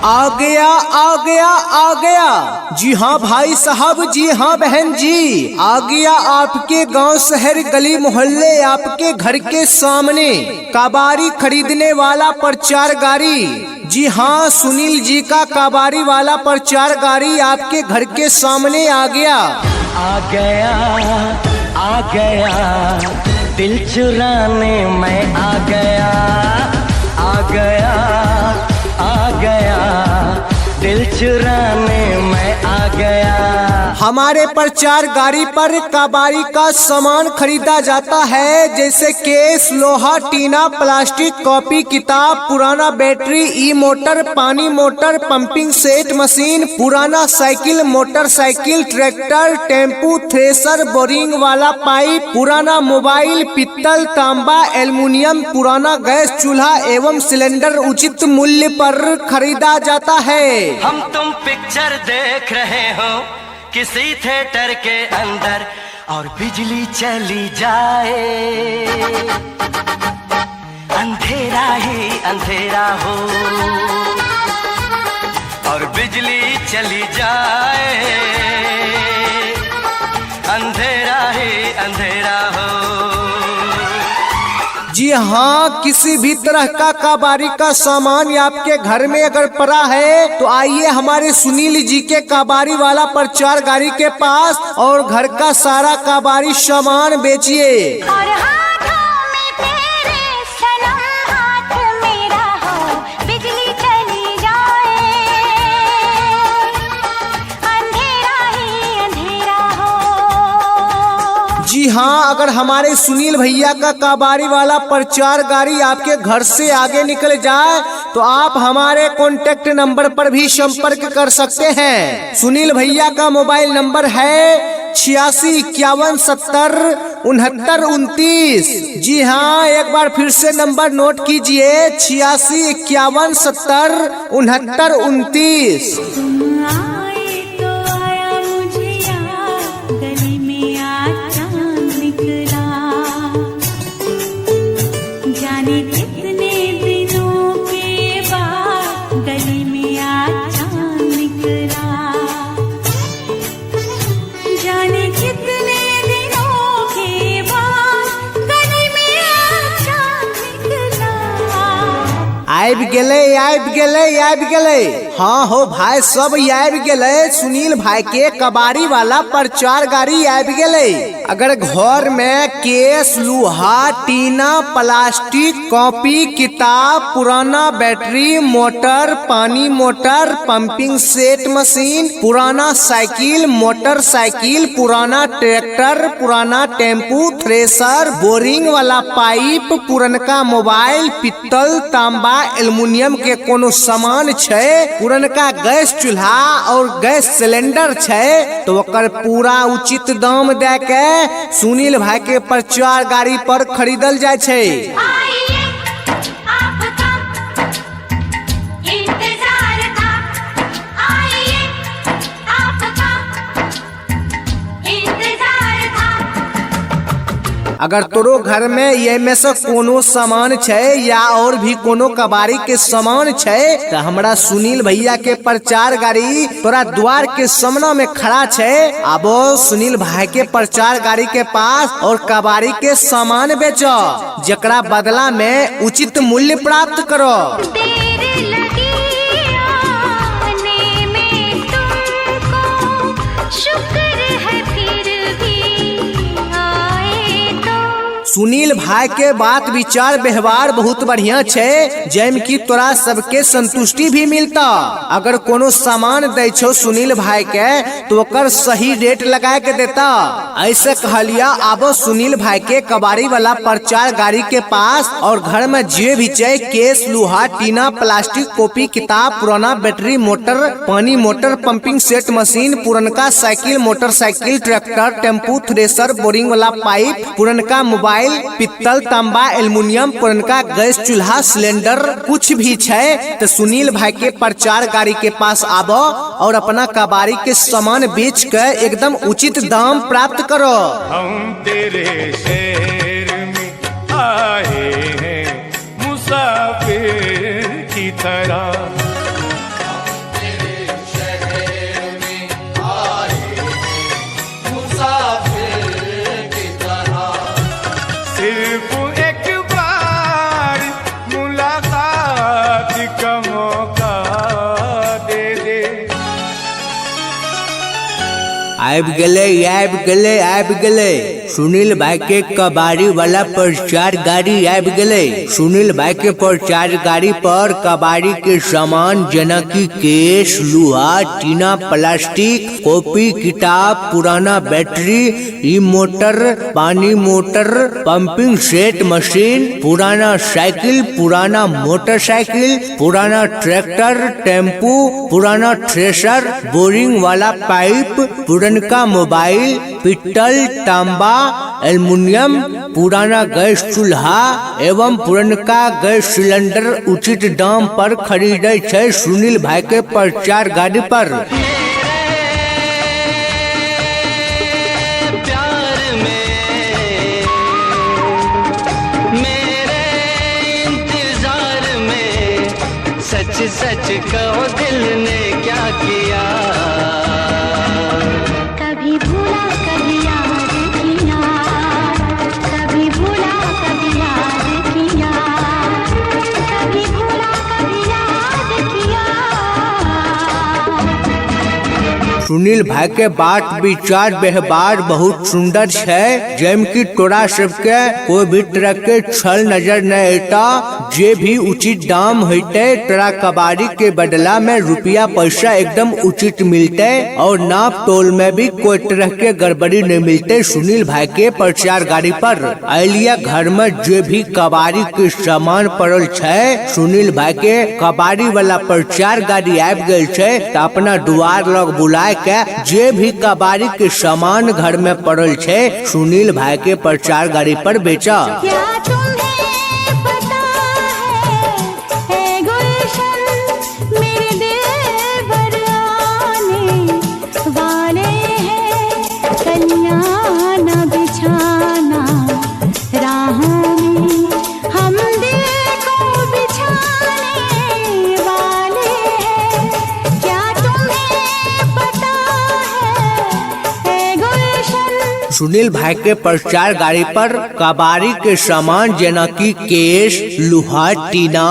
आ गया आ गया आ गया। जी हाँ भाई साहब, जी हाँ बहन जी, आ गया आपके गांव शहर गली मोहल्ले आपके घर के सामने कबाड़ी खरीदने वाला प्रचार गाड़ी। जी हाँ, सुनील जी का कबाड़ी वाला प्रचार गाड़ी आपके घर के सामने आ गया। आ गया आ गया दिल चुराने मैं आ गया, आ गया आ गया दिल चुराने मैं आ गया। हमारे प्रचार गाड़ी पर कबाड़ी का सामान खरीदा जाता है, जैसे केस, लोहा, टीना, प्लास्टिक, कॉपी, किताब, पुराना बैटरी, ई मोटर, पानी मोटर, पंपिंग सेट मशीन, पुराना cycle, motorcycle, tractor, tempo, thresher, boring वाला पाइप, पुराना मोबाइल, पित्तल, तांबा, एल्युमिनियम, पुराना गैस चूल्हा एवं सिलेंडर उचित मूल्य पर खरीदा जाता है। हम तुम पिक्चर देख रहे हो किसी थिएटर के अंदर और बिजली चली जाए, अंधेरा ही अंधेरा हो और बिजली चली जाए, अंधेरा ही अंधेरा हो। जी हाँ, किसी भी तरह का कबाड़ी का सामान आपके घर में अगर पड़ा है तो आइए हमारे सुनील जी के कबाड़ी वाला प्रचार गाड़ी के पास और घर का सारा कबाड़ी सामान बेचिए। जी हाँ, अगर हमारे सुनील भैया का कबाड़ी वाला प्रचार गाड़ी आपके घर से आगे निकल जाए तो आप हमारे कॉन्टेक्ट नंबर पर भी संपर्क कर सकते हैं। सुनील भैया का मोबाइल नंबर है 8651706929। जी हाँ, एक बार फिर से नंबर नोट कीजिए 8651706929। आबि गेले। हाँ हो भाई, सब आबि गेले। सुनील भाई के कबाड़ी वाला प्रचार गाड़ी आबि गेले। अगर घर में केस, लोहा, टीना, प्लास्टिक, कॉपी, किताब, पुराना बैटरी, मोटर, पानी मोटर, पंपिंग सेट मशीन, पुराना साइकिल, मोटरसाइकिल, पुराना ट्रैक्टर, पुराना टेम्पू, थ्रेसर, बोरिंग वाला पाइप, पुरनका मोबाइल, पित्तल, तांबा, एल्युमिनियम के कोनो सामान छै, पुरनका गैस चूल्हा और गैस सिलेंडर छै, तो ओकर पूरा उचित दाम दे के सुनील भाई के प्रचार गाड़ी पर खरीदल जाय छै। अगर तोरो घर में ये में से कोनो सामान छै या और भी कोनो कबाड़ी के सामान छै तो हमरा सुनील भैया के प्रचार गाड़ी तोरा द्वार के सामने में खड़ा छै। अब सुनील भाई के प्रचार गाड़ी के पास और कबाड़ी के सामान बेचो, जकरा बदला में उचित मूल्य प्राप्त करो। सुनील भाई के बात विचार व्यवहार बहुत बढ़िया छै, जैम की तोरा सबके संतुष्टि भी मिलता। अगर कोनो सामान दे छो सुनील भाई के तो ओकर सही रेट लगा के देता। ऐसे कहलिया अब सुनील भाई के कबाड़ी वाला प्रचार गाड़ी के पास और घर में जे भी छै केस, लोहा, टीना, प्लास्टिक, कॉपी, किताब, पुराना बैटरी, मोटर, पानी मोटर, पंपिंग सेट मशीन, पुरनका cycle, motorcycle, tractor, tempo, thresher, boring वाला पाइप, पुरनका मोबाइल, पित्तल, तांबा, एल्युमिनियम, पुरनका गैस चूल्हा, सिलेंडर कुछ भी छै तो सुनील भाई के प्रचार गाड़ी के पास आबो और अपना कबाड़ी के सामान बेच के एकदम उचित दाम प्राप्त करो। हम तेरे शहर में आए हैं मुसाफिर की तरह, मौका दे दे। आबि गेले सुनील भाई के कबाड़ी वाला प्रचार गाड़ी आबि गेले। सुनील भाई के प्रचार गाड़ी पर कबाड़ी के सामान जना की केस, लोहा, टीना, प्लास्टिक, कॉपी किताब, पुराना बैटरी, ई मोटर, पानी मोटर, पंपिंग सेट मशीन, पुराना साइकिल, पुराना मोटरसाइकिल, पुराना ट्रैक्टर, टेम्पू, पुराना थ्रेशर, बोरिंग वाला पाइप, पुरनका मोबाइल, पित्तल, तांबा, एल्युमिनियम, पुराना गैस चूल्हा एवं पुरनका गैस सिलेंडर उचित दाम पर खरीदे छै सुनील भाई के प्रचार गाड़ी पर। सच कहो दिल ने क्या किया, कभी भूला कभी याद किया, कभी भूला कभी याद किया, कभी भूला कभी याद किया। सुनील भाई के बात विचार व्यवहार बहुत सुंदर है, जैम की तोरा सबके कोई भी तरह के छल नजर न आता। जे भी उचित दाम होते तोरा कबाड़ी के बदला में रुपया पैसा एकदम उचित मिलते और नाप तोल में भी कोई तरह के गड़बड़ी नहीं मिलते। सुनील भाई के प्रचार गाड़ी पर अलिया घर में जे भी कबाड़ी के सामान पड़ल है, सुनील भाई के कबाड़ी वाला प्रचार गाड़ी आबि गेल छै त अपना दुआर लग बुलाए के जे भी कबाड़ी के सामान घर में पड़ल है सुनील भाई के प्रचार गाड़ी पर बेचा। क्या तुम्हें पता है गुलशन मेरे दिल भर आने वाले हैं, कलियां न बिछाना राहों में, हम दिल को बिछाने वाले हैं। क्या तुम्हें पता है गुलशन। सुनील भाई के प्रचार गाड़ी पर कबाड़ी के सामान जना की केस, लोहा, टीना,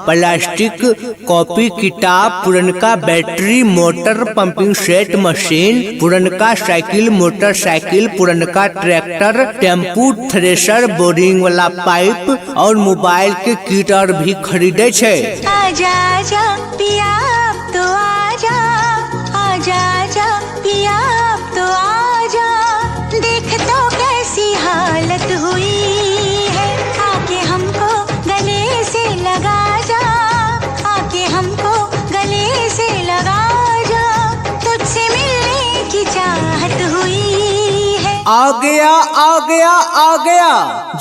प्लास्टिक, कॉपी किताब, पुरनका battery, motor, pumping set machine, पुरनका साइकिल, मोटरसाइकिल, पुरनका ट्रैक्टर, टेम्पू, थ्रेशर, बोरिंग वाला पाइप और मोबाइल के किट और भी खरीदे छे। आजा आजा पिया अब तो आजा, आजा आजा पिया अब तो आजा, देख तो कैसी हालत हुई है, आके हमको गले से लगा जा, आके हमको गले से लगा जा, तुझसे मिलने की चाहत हुई है। आ गया आ गया आ गया।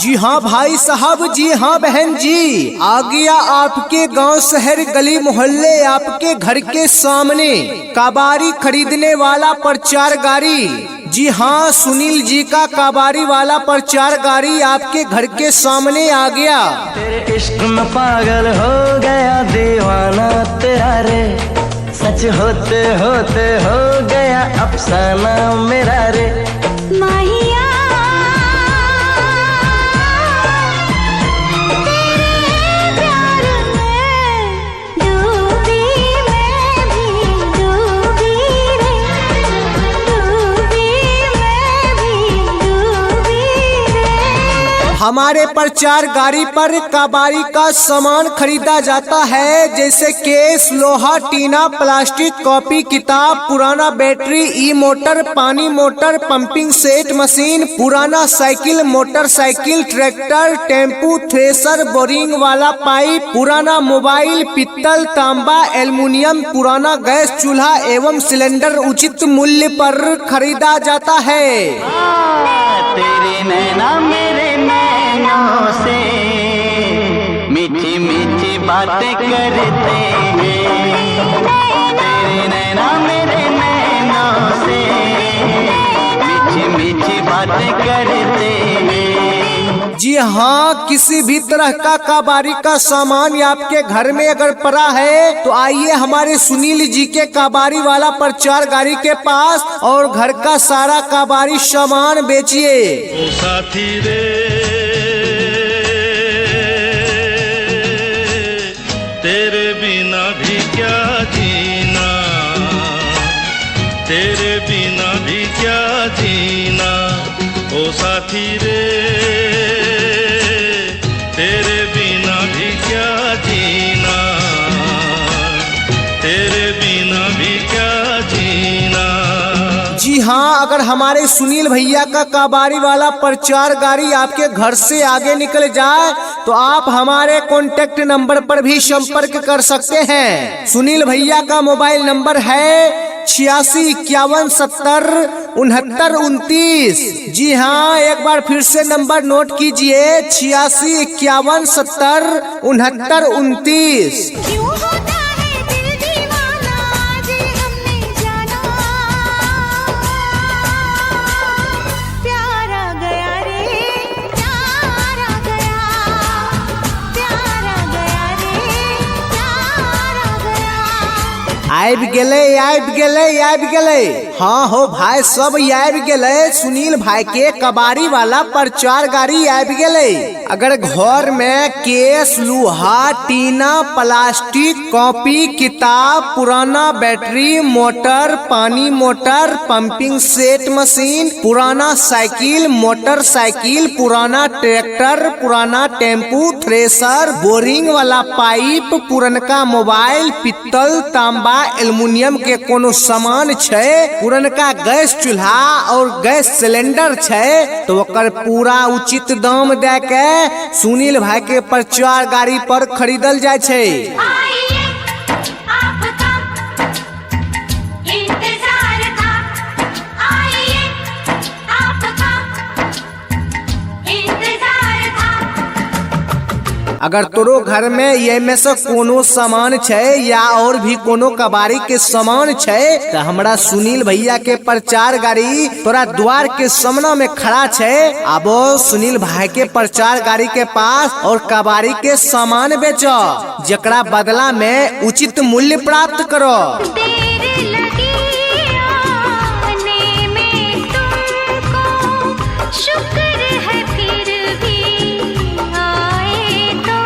जी हाँ भाई साहब, जी हाँ बहन जी, आ गया आपके गांव शहर गली मोहल्ले आपके घर के सामने कबाड़ी खरीदने वाला प्रचार गाड़ी। जी हाँ, सुनील जी का कबाड़ी वाला प्रचार गाड़ी आपके घर के सामने आ गया। तेरे इश्क में पागल हो गया दीवाना तेरा रे, सच होते होते हो गया अफसाना मेरा रे। माहिया तेरे प्यार में डूबी, मैं भी डूबी रे, डूबी मैं भी डूबी रे। हमारे प्रचार गाड़ी पर कबाड़ी का सामान खरीदा जाता है, जैसे केस, लोहा, टीना, प्लास्टिक, कॉपी किताब, पुराना बैटरी, ई मोटर, पानी मोटर, पंपिंग सेट मशीन, पुराना cycle, motorcycle, tractor, tempo, thresher, boring वाला पाइप, पुराना मोबाइल, पित्तल, तांबा, एल्युमिनियम, पुराना गैस चूल्हा एवं सिलेंडर उचित मूल्य पर खरीदा जाता है। तेरे नैना मेरे नैनों से मीठी मीठी बातें करते हैं, तेरे नैना मेरे नैनों से मीठी मीठी बातें करते हैं। जी हाँ, किसी भी तरह का कबाड़ी का सामान या आपके घर में अगर पड़ा है तो आइए हमारे सुनील जी के कबाड़ी वाला प्रचार गाड़ी के पास और घर का सारा कबाड़ी सामान बेचिए। ओ साथी रे तेरे बिना भी क्या जीना, तेरे बिना भी क्या जीना, ओ साथी रे तेरे बिना भी क्या जीना, तेरे बिना भी क्या जीना। जी हाँ, अगर हमारे सुनील भैया का कबाड़ी वाला प्रचार गाड़ी आपके घर से आगे निकल जाए तो आप हमारे कॉन्टेक्ट नंबर पर भी संपर्क कर सकते हैं। सुनील भैया का मोबाइल नंबर है 8651706929। जी हाँ, एक बार फिर से नंबर नोट कीजिए 8651706929। क्यों होता है दिल दीवाना, आज हमने जाना, प्यारा गया रे प्यारा गया, प्यारा गया रे प्यारा गया। आबि गेले। हाँ हो भाई, सब आबि गेले। सुनील भाई के कबाड़ी वाला प्रचार गाड़ी आबि गेले। अगर घर में केस, लोहा, टीना, प्लास्टिक, कॉपी, किताब, पुराना बैटरी, मोटर, पानी मोटर, पंपिंग सेट मशीन, पुराना साइकिल, मोटरसाइकिल, पुराना ट्रैक्टर, पुराना टेम्पू, थ्रेसर, बोरिंग वाला पाइप, पुरनका मोबाइल, पित्तल, तांबा, एल्युमिनियम के कोनो सामान छै, पुरनका गैस चूल्हा और गैस सिलेंडर छै, तो ओकर पूरा उचित दाम दे के सुनील भाई के प्रचार गाड़ी पर खरीदल जाय छै। आइए आपका इंतजार था, आइए आपका इंतजार था। अगर तोरो घर में ये में से कोनो सामान छै या और भी कोनो कबाड़ी के सामान छै तो हमरा सुनील भैया के प्रचार गाड़ी तोरा द्वार के सामने में खड़ा छै। आबो सुनील भाई के प्रचार गाड़ी के पास और कबाड़ी के सामान बेचो, जेकरा बदला में उचित मूल्य प्राप्त करो। देर लगी आने में तुमको, शुक्र है फिर भी आए तो।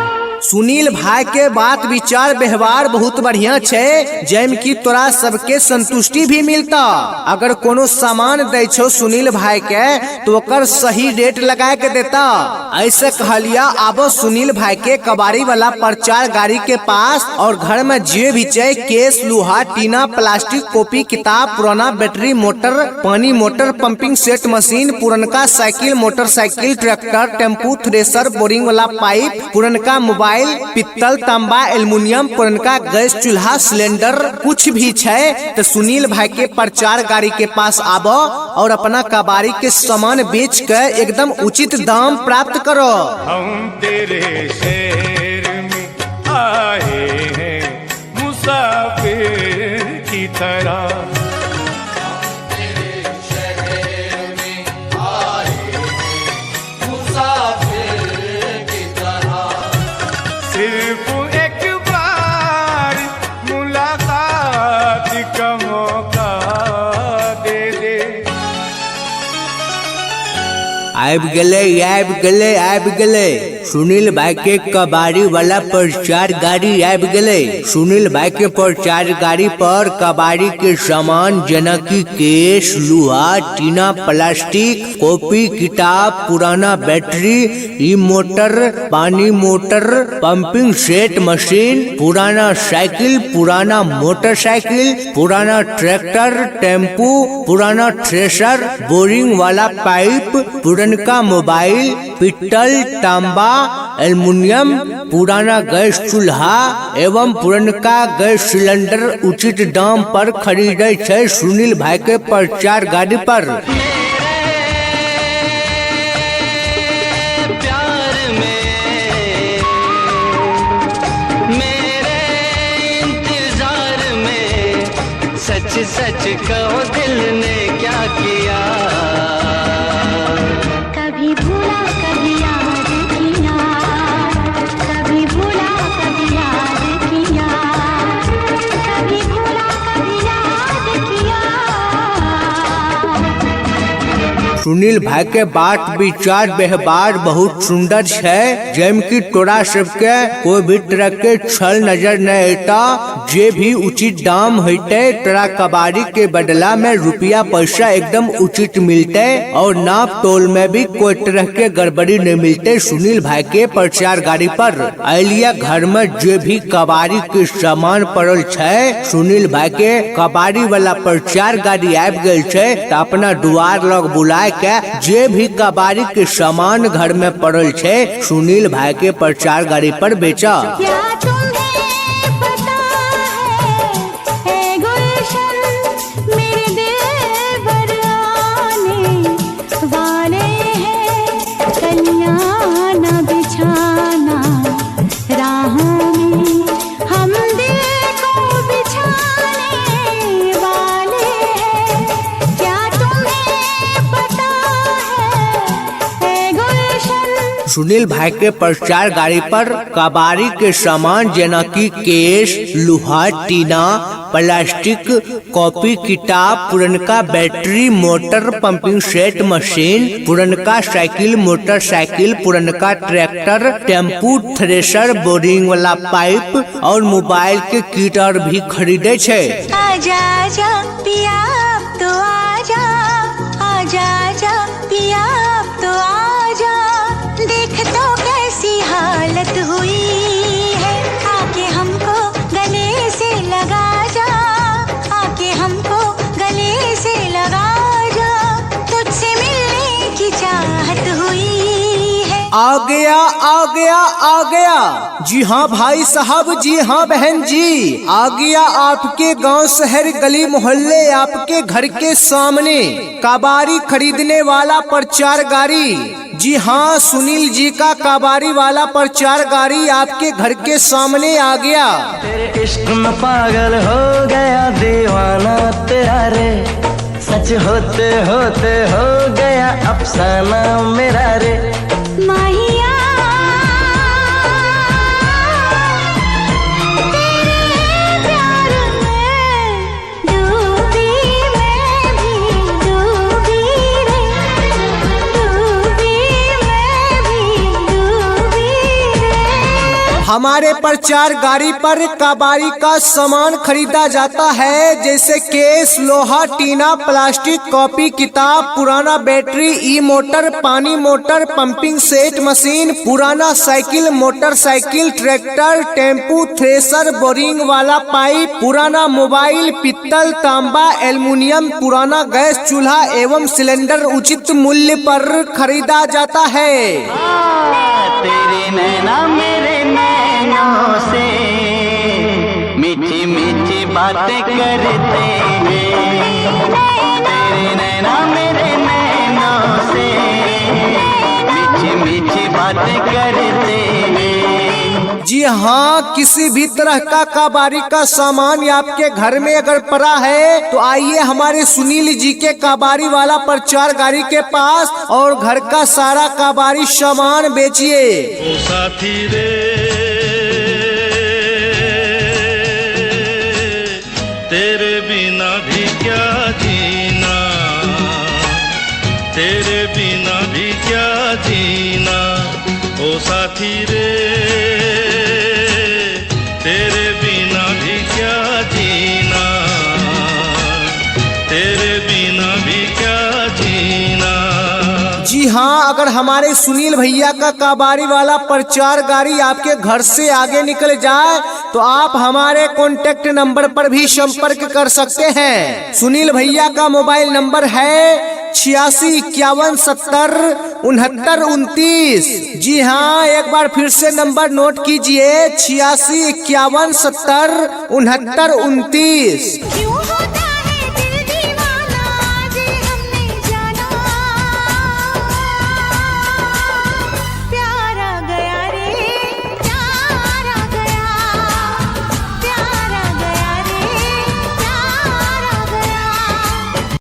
सुनील भाई के बात विचार व्यवहार बहुत बढ़िया छै, जैम की तोरा सबके संतुष्टि भी मिलता। अगर कोनो सामान दै छो सुनील भाई के तो ओकर सही रेट लगा के देता। ऐसे कहलिया आबो सुनील भाई के कबाड़ी वाला प्रचार गाड़ी के पास और घर में जे भी छै केस, लोहा, टीना, प्लास्टिक, कॉपी, किताब, पुराना बैटरी, मोटर, पानी मोटर, पंपिंग सेट मशीन, पुरनका cycle, motorcycle, tractor, tempo, thresher, boring वाला पाइप, पुरनका मोबाइल, पित्तल, तांबा, एल्युमिनियम, पुरनका गैस चूल्हा, सिलेंडर कुछ भी छै तो सुनील भाई के प्रचार गाड़ी के पास आबो और अपना कबाड़ी के सामान बेच कर एकदम उचित दाम प्राप्त करो। हम तेरे शहर में आए हैं मुसाफिर की तरह, सिर्फ एक बार मुलाकात का मौका दे दे। आबि गेले सुनील भाई के कबाड़ी वाला प्रचार गाड़ी आबि गेले। सुनील भाई के प्रचार गाड़ी पर कबाड़ी के सामान जना की केस, लोहा, टीना, प्लास्टिक, कॉपी, किताब, पुराना बैटरी, मोटर, पानी मोटर, पंपिंग सेट मशीन, पुराना साइकिल, पुराना मोटरसाइकिल, पुराना ट्रैक्टर, टेम्पू, पुराना थ्रेसर, बोरिंग वाला पाइप, पुरनका मोबाइल, पित्तल, तांबा, एल्युमिनियम, पुराना गैस चूल्हा एवं पुरनका गैस सिलेंडर उचित दाम पर खरीदे छै सुनील भाई के प्रचार गाड़ी पर। प्यार में मेरे इंतजार में सच सच कहो दिल ने क्या किया। कभी भूला कभी याद किया, कभी भूला कभी याद किया, कभी भूला कभी याद किया। सुनील भाई के बात विचार व्यवहार बहुत सुंदर है, जेम की तोरा सबके कोई भी तरह के छल नजर नहीं आता। जे भी उचित दाम होते तोरा कबाड़ी के बदला में रुपया पैसा एकदम उचित मिलते और नाप तोल में भी कोई तरह के गड़बड़ी नहीं मिलते। सुनील भाई के प्रचार गाड़ी पर अलिया घर में जे भी कबाड़ी के सामान पड़ल छे, सुनील भाई के कबाड़ी वाला प्रचार गाड़ी आबि गेल छे तो अपना दुआर लग बुलाए के जे भी कबाड़ी के सामान घर में पड़ल छे सुनील भाई के प्रचार गाड़ी पर बेचा। क्या तुम्हें पता है गुलशन मेरे दिल भर आने वाले हैं, कलियां न बिछाना राहों में हम दिल को बिछाने वाले हैं। क्या तुम्हें पता है गुलशन। सुनील भाई के प्रचार गाड़ी पर कबाड़ी के सामान जेना कि केश, लोहा, टीना, प्लास्टिक, कॉपी किताब, पुरनका battery, motor, pumping set, machine, पुरनका साइकिल, मोटरसाइकिल, पुरनका ट्रैक्टर, टेम्पू, थ्रेशर, बोरिंग वाला पाइप और मोबाइल के किट और भी खरीदे छे। आजा आजा पिया अब तो आजा, आजा आजा पिया अब तो आजा, देख तो कैसी हालत हुई है, आके हमको गले से लगा जा, आके हमको गले से लगा जा, तुझसे मिलने की चाहत हुई है। आ गया आ गया आ गया। जी हाँ भाई साहब, जी हाँ बहन जी, आ गया आपके गांव शहर गली मोहल्ले आपके घर के सामने कबाड़ी खरीदने वाला प्रचार गाड़ी। जी हाँ, सुनील जी का कबाड़ी वाला प्रचार गाड़ी आपके घर के सामने आ गया। तेरे इश्क में पागल हो गया दीवाना तेरा रे, सच होते होते हो गया अफसाना मेरा रे। माहिया तेरे प्यार में डूबी मैं भी डूबी रे, डूबी मैं भी डूबी रे। हमारे प्रचार गाड़ी पर कबाड़ी का सामान खरीदा जाता है जैसे केस, लोहा, टीना, प्लास्टिक, कॉपी किताब, पुराना बैटरी, ई मोटर, पानी मोटर, पंपिंग सेट मशीन, पुराना cycle, motorcycle, tractor, tempo, thresher, boring वाला पाइप, पुराना मोबाइल, पित्तल, तांबा, एल्युमिनियम, पुराना गैस चूल्हा एवं सिलेंडर उचित मूल्य पर खरीदा जाता है। तेरे नैना मेरे नैनों से मीठी मीठी बातें करते हैं, तेरे नैना मेरे नैनों से मीठी मीठी बातें करते हैं। जी हाँ, किसी भी तरह का कबाड़ी का सामान आपके घर में अगर पड़ा है तो आइए हमारे सुनील जी के कबाड़ी वाला प्रचार गाड़ी के पास और घर का सारा कबाड़ी सामान बेचिए। ओ साथी रे तेरे बिना भी क्या जीना, तेरे बिना भी क्या जीना, ओ साथी रे तेरे बिना भी क्या जीना, तेरे बिना भी क्या जीना। जी हाँ, अगर हमारे सुनील भैया का कबाड़ी वाला प्रचार गाड़ी आपके घर से आगे निकल जाए तो आप हमारे कॉन्टेक्ट नंबर पर भी संपर्क कर सकते हैं। सुनील भैया का मोबाइल नंबर है 8651706929। जी हाँ, एक बार फिर से नंबर नोट कीजिए 8651706929। क्यों होता